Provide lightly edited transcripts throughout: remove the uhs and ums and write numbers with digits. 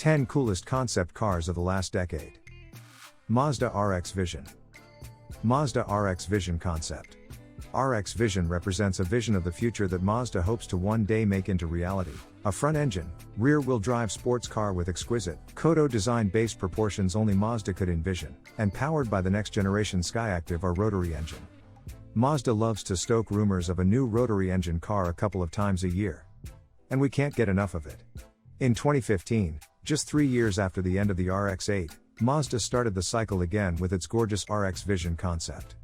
10 coolest concept cars of the last decade. Mazda RX-VISION. Mazda RX-VISION Concept. RX-VISION represents a vision of the future that Mazda hopes to one day make into reality. A front-engine, rear-wheel drive sports car with exquisite, Kodo design-based proportions only Mazda could envision, and powered by the next-generation Skyactiv or rotary engine. Mazda loves to stoke rumors of a new rotary engine car a couple of times a year. And we can't get enough of it. In 2015, just 3 years after the end of the RX-8, Mazda started the cycle again with its gorgeous RX-VISION concept.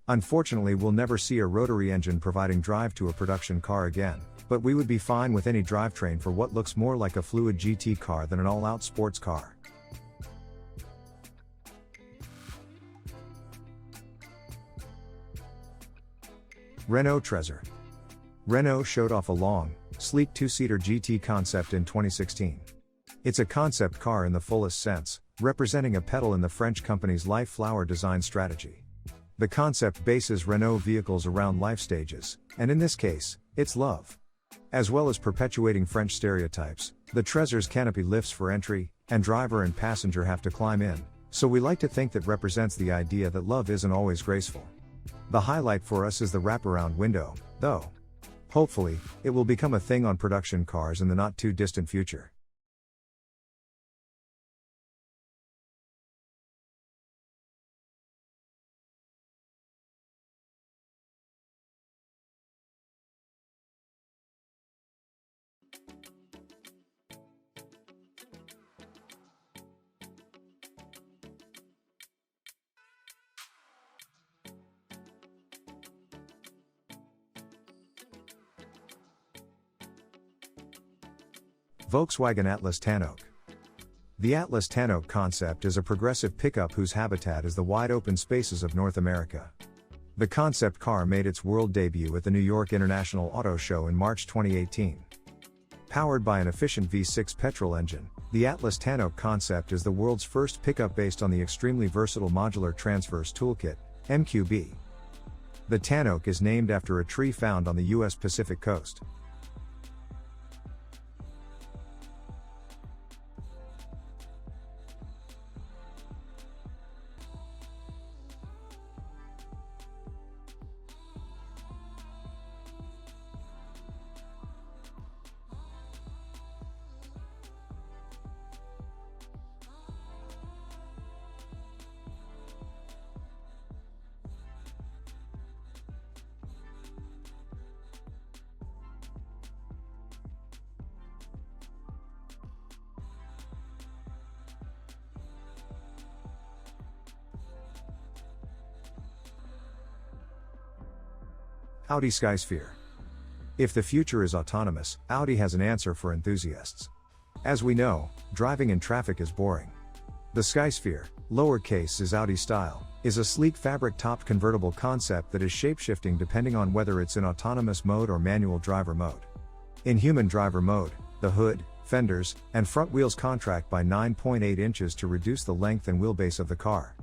Unfortunately, we'll never see a rotary engine providing drive to a production car again, but we would be fine with any drivetrain for what looks more like a fluid GT car than an all-out sports car. Renault Trezor. Renault showed off a long, sleek two-seater GT concept in 2016. It's a concept car in the fullest sense, representing a petal in the French company's life flower design strategy. The concept bases Renault vehicles around life stages, and in this case, it's love. As well as perpetuating French stereotypes, the Trezor's canopy lifts for entry, and driver and passenger have to climb in, so we like to think that represents the idea that love isn't always graceful. The highlight for us is the wraparound window, though. Hopefully, it will become a thing on production cars in the not-too-distant future. Volkswagen Atlas Tanoak. The Atlas Tanoak concept is a progressive pickup whose habitat is the wide open spaces of North America. The concept car made its world debut at the New York International Auto Show in March 2018. Powered by an efficient V6 petrol engine, the Atlas Tanoak concept is the world's first pickup based on the extremely versatile modular transverse toolkit, MQB. The Tanoak is named after a tree found on the U.S. Pacific coast. Audi Skysphere. If the future is autonomous, Audi has an answer for enthusiasts. As we know, driving in traffic is boring. The Skysphere, lowercase is Audi style, is a sleek fabric-topped convertible concept that is shape-shifting depending on whether it's in autonomous mode or manual driver mode. In human driver mode, the hood, fenders, and front wheels contract by 9.8 inches to reduce the length and wheelbase of the car.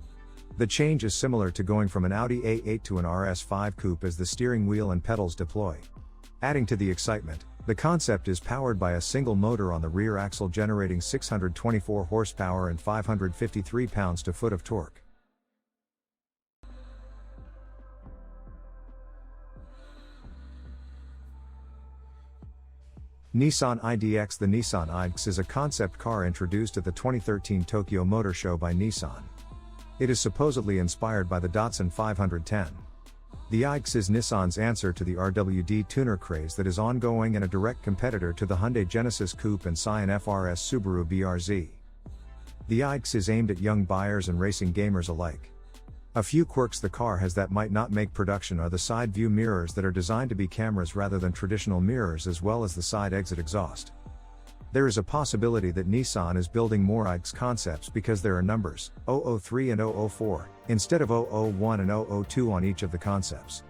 The change is similar to going from an Audi A8 to an RS5 coupe as the steering wheel and pedals deploy. Adding to the excitement, the concept is powered by a single motor on the rear axle generating 624 horsepower and 553 pounds-to-foot of torque. Nissan IDX. The Nissan IDX is a concept car introduced at the 2013 Tokyo Motor Show by Nissan. It is supposedly inspired by the Datsun 510. The IDX is Nissan's answer to the RWD tuner craze that is ongoing and a direct competitor to the Hyundai Genesis Coupe and Scion FRS Subaru BRZ. The IDX is aimed at young buyers and racing gamers alike. A few quirks the car has that might not make production are the side view mirrors that are designed to be cameras rather than traditional mirrors, as well as the side exit exhaust. There is a possibility that Nissan is building more IDX concepts because there are numbers 003 and 004 instead of 001 and 002 on each of the concepts.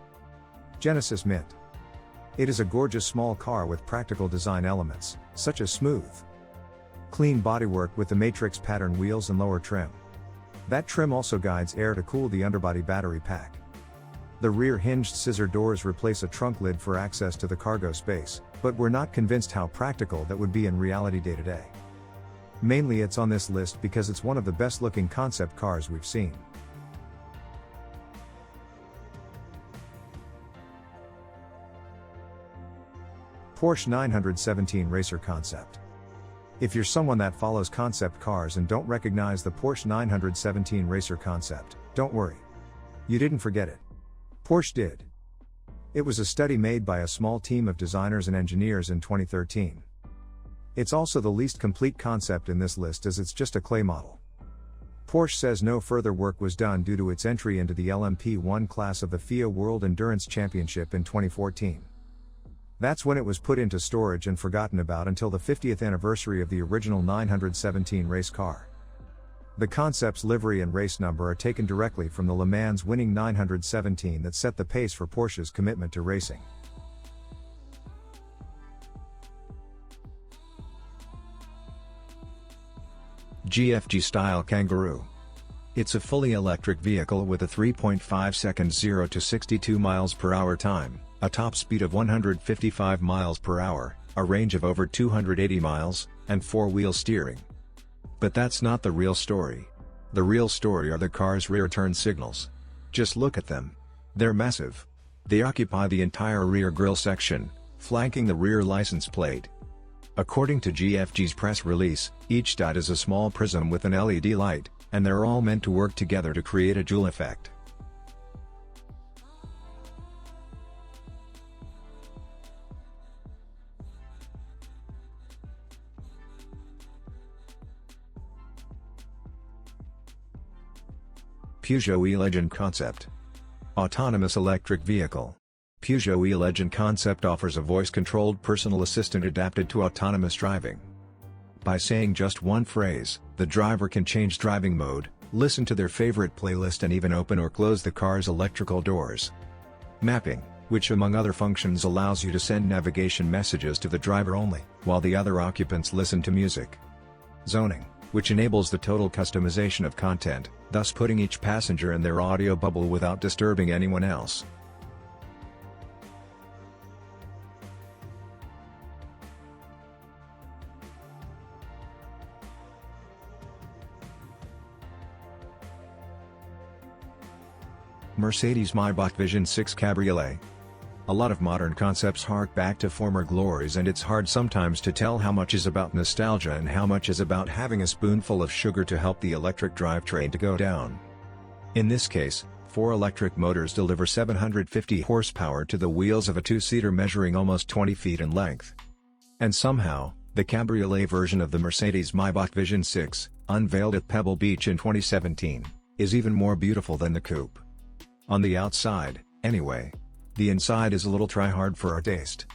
Genesis Mint. It is a gorgeous small car with practical design elements, such as smooth, clean bodywork with the matrix pattern wheels and lower trim. That trim also guides air to cool the underbody battery pack. The rear hinged scissor doors replace a trunk lid for access to the cargo space, but we're not convinced how practical that would be in reality day to day. Mainly it's on this list because it's one of the best looking concept cars we've seen. Porsche 917 Racer Concept. If you're someone that follows concept cars and don't recognize the Porsche 917 Racer Concept, don't worry. You didn't forget it. Porsche did. It was a study made by a small team of designers and engineers in 2013. It's also the least complete concept in this list as it's just a clay model. Porsche says no further work was done due to its entry into the LMP1 class of the FIA World Endurance Championship in 2014. That's when it was put into storage and forgotten about until the 50th anniversary of the original 917 race car. The concept's livery and race number are taken directly from the Le Mans winning 917 that set the pace for Porsche's commitment to racing. GFG Style Kangaroo. It's a fully electric vehicle with a 3.5 seconds 0 to 62 miles per hour time, a top speed of 155 miles per hour, a range of over 280 miles, and four-wheel steering. But that's not the real story. The real story are the car's rear turn signals. Just look at them. They're massive. They occupy the entire rear grille section, flanking the rear license plate. According to GFG's press release, each dot is a small prism with an LED light, and they're all meant to work together to create a jewel effect. Peugeot E-Legend Concept. Autonomous electric vehicle. Peugeot E-Legend Concept offers a voice-controlled personal assistant adapted to autonomous driving. By saying just one phrase, the driver can change driving mode, listen to their favorite playlist and even open or close the car's electrical doors. Mapping, which among other functions allows you to send navigation messages to the driver only, while the other occupants listen to music. Zoning, which enables the total customization of content, thus putting each passenger in their audio bubble without disturbing anyone else. Mercedes Maybach Vision 6 Cabriolet. A lot of modern concepts hark back to former glories, and it's hard sometimes to tell how much is about nostalgia and how much is about having a spoonful of sugar to help the electric drivetrain to go down. In this case, 4 electric motors deliver 750 horsepower to the wheels of a two-seater measuring almost 20 feet in length. And somehow, the cabriolet version of the Mercedes Maybach Vision 6, unveiled at Pebble Beach in 2017, is even more beautiful than the coupe. On the outside, anyway. The inside is a little try-hard for our taste.